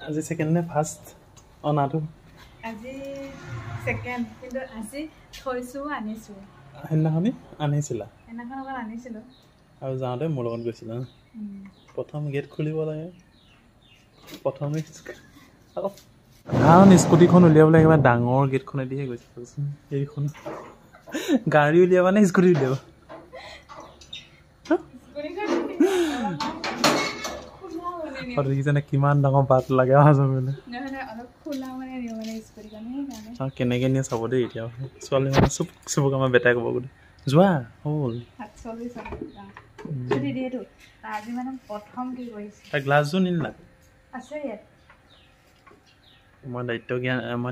আজি সেকেন্ড নে ফার্স্ট অনাটো আজি সেকেন্ড কিন্তু আজি থৈছো আনিছো হেনাখনি আনিছিলা হেনাখন অকল আনিছিলো আৰু যাওঁতে মোৰ লগত গৈছিলা প্ৰথম গেট খুলিব লাগে প্ৰথম কাৰণ স্কুটিখন উলিয়াবলৈ একেবাৰে ডাঙৰ গেটখনেদিহে গৈছে এইখন গাড়ী উলিয়াবা নে স্কুটি উলিয়াবা দেখিছেনে কিমান ডাঙৰ বাট লাগে অহা যাবলৈ কেনেকৈ নিয়ে চাব দেই এতিয়া ছোৱালী মানে চুপ আমাৰ বেটাই ক'ব গোটেই যোৱা হ'ল তাৰ গ্লাছযোৰ নিলা মই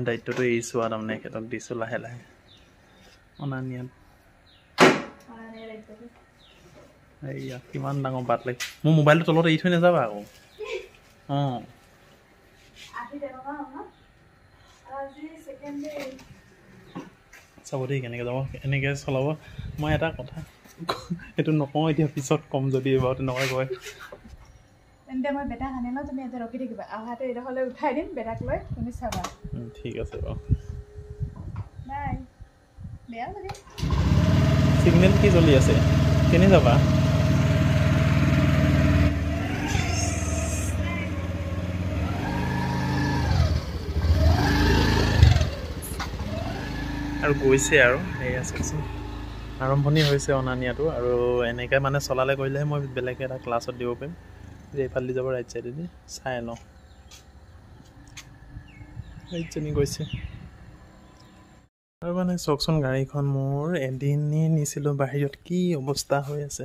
দায়িত্বটো এৰিছোঁ আৰু তাৰমানে এখেতক দিছোঁ লাহে লাহে অনা নিয়াত এইয়া কিমান ডাঙৰ বাট লাগে মোৰ মোবাইলটো তলত এৰি থৈ নাযাবা আকৌ অঁ চাব দেই কেনেকৈ যাব এনেকৈ চলাব মই এটা কথা এইটো নকওঁ এতিয়া পিছত ক'ম যদি বাৰু তেনেকুৱা কয় তেন্তে মই বেটাক আনি লওঁ তুমি ইয়াতে ৰখি থাকিবা আহাতে এইডোখৰলৈ উঠাই দিম বেটাক লৈ তুমি চাবা ঠিক আছে বাৰু বাই বেয়া লাগে চিগনেল কি চলি আছে কেনে যাবা আৰু গৈছে আৰু সেয়া চাওকচোন আৰম্ভণি হৈছে অনা নিয়াটো আৰু এনেকৈ মানে চলালে কৰিলেহে মই বেলেগ এটা ক্লাছত দিব পাৰিম যে এইফালে দি যাব ৰাইট চাইডেদি চাই লওঁ এইজনী গৈছে আৰু মানে চাওকচোন গাড়ীখন মোৰ এদিনেই নিছিলোঁ বাহিৰত কি অৱস্থা হৈ আছে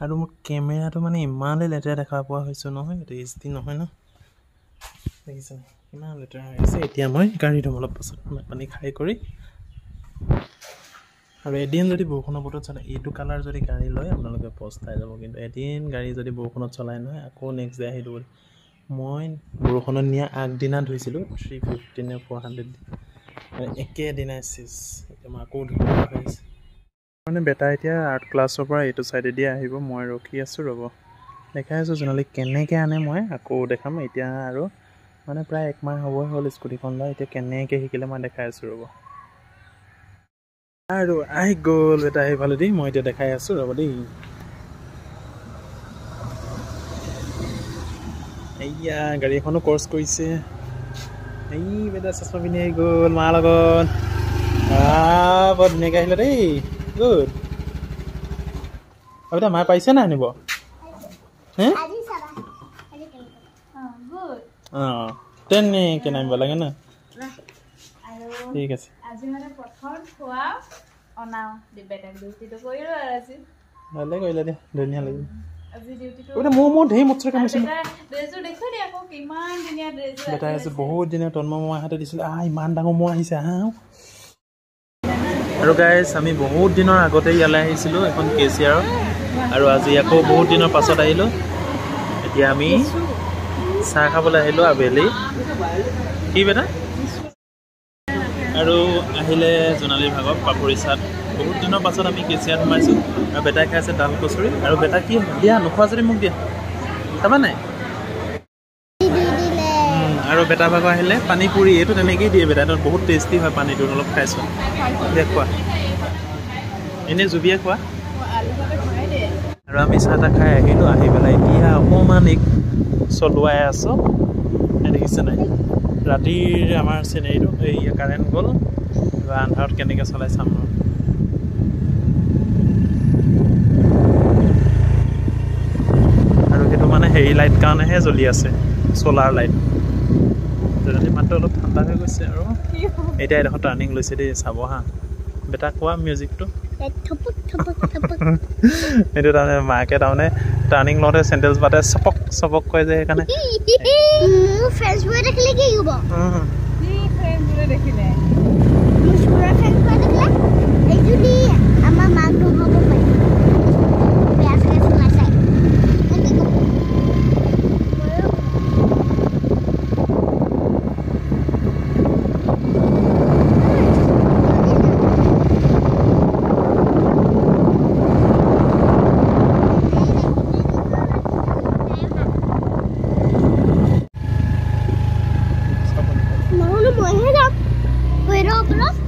আৰু মোৰ কেমেৰাটো মানে ইমানেই লেতেৰা দেখা পোৱা হৈছোঁ নহয় এইটো এইচ ডি নহয় ন দেখিছে কিমান লেতেৰা হৈ আছে এতিয়া মই গাড়ী ধুম অলপ পাছত পানী খাই কৰি আৰু এদিন যদি বৰষুণৰ বতৰত চলাই এইটো কালাৰ যদি গাড়ী লয় আপোনালোকে পস্তাই যাব কিন্তু এদিন গাড়ী যদি বৰষুণত চলাই নহয় আকৌ নেক্সট ডে আহিলোঁ বুলি মই বৰষুণত নিয়া আগদিনা ধুইছিলোঁ 350 নে 400 একেদিনাই চিজ এতিয়া মই আকৌ ধুব লগা হৈছে মানে বেটা এতিয়া আৰ্ট ক্লাছৰ পৰা এইটো ছাইডেদি আহিব মই ৰখি আছোঁ ৰ'ব দেখাই আছোঁ জোনালী কেনেকৈ আনে মই আকৌ দেখাম এতিয়া আৰু মানে প্ৰায় 1 মাহ হ'বই হ'ল স্কুটিখন লোৱা এতিয়া কেনেকৈ শিকিলে মই দেখাই আছোঁ ৰ'ব আৰু আহি গ'ল বেটা সেইফালে দি মই এতিয়া দেখাই আছোঁ ৰ'ব দেই এইয়া গাড়ী এখনো কৰ্চ কৰিছে এই বেটা চশমা পিন্ধি আহি গ'ল মাৰ লগত বৰ ধুনীয়াকৈ আহিলে দেই গুড বেটা মায়ে পাৰিছে নাই আনিব হে অঁ তেনেকৈ নামিব লাগে ন ঠিক আছে আজি মানে প্ৰথম খোৱা অনাও বেটাক ডিউটিটো কৰিলোঁ আৰু আজি ভালে কৰিলে দিয়া ধুনীয়া লাগিল আজি ডিউটিটো মোৰ ধেৰ মচ্ছৰ কামিছিল ড্ৰেছযোৰ দেখুৱাই দিয়া আকৌ কিমান ধুনীয়া ড্ৰেছ বেটাই আছে বহুত দিনে তন্ময় মই হাতে দিছিলোঁ ইমান ডাঙৰ মহ আহিছে আৰু গাইজ আমি বহুত দিনৰ আগতে ইয়ালৈ আহিছিলোঁ এখন কেচিয়াৰৰ আৰু আজি আকৌ বহুত দিনৰ পাছত আহিলোঁ এতিয়া আমি চাহ খাবলৈ আহিলোঁ আবেলি কি বেটা আৰু আহিলে জোনালীৰ ভাগত পাপৰি চাট বহুত দিনৰ পাছত আমি কেচিয়াত সোমাইছোঁ আৰু বেটাই খাইছে ডাল কচুৰি আৰু বেটা কি দিয়া নোখোৱা যদি মোক দিয়া খাবা নাই আৰু বেটা ভাগৰ আহিলে পানী পুৰি এইটো তেনেকৈয়ে দিয়ে বেটা এইটো বহুত টেষ্টি হয় পানীটো অলপ খাইছোঁ দিয়া খোৱা এনেই জুবিয়ে খোৱা আৰু আমি চাহ তাহ খাই আহিলোঁ আহি পেলাই এতিয়া অকণমান চলোৱাই আছোঁ দেখিছে নাই ৰাতিৰ আমাৰ চিনেৰীটো এই কাৰেণ্ট গ'ল বা আন্ধাৰত কেনেকৈ চলাই চাম আৰু সেইটো মানে হেৰি লাইট কাৰণেহে জ্বলি আছে চ'লাৰ লাইট যদি মাত্ৰ অলপ ঠাণ্ডা হৈ গৈছে আৰু এতিয়া এডোখৰ টাৰ্ণিং লৈছে দেই চাব হা বেটা কোৱা মিউজিকটো সেইটো তাৰমানে মাকে তাৰমানে টাৰ্ণিং লওঁতে চেণ্ডেলছ বাটে চপক চপক কয় যে সেইকাৰণে বৰষুণত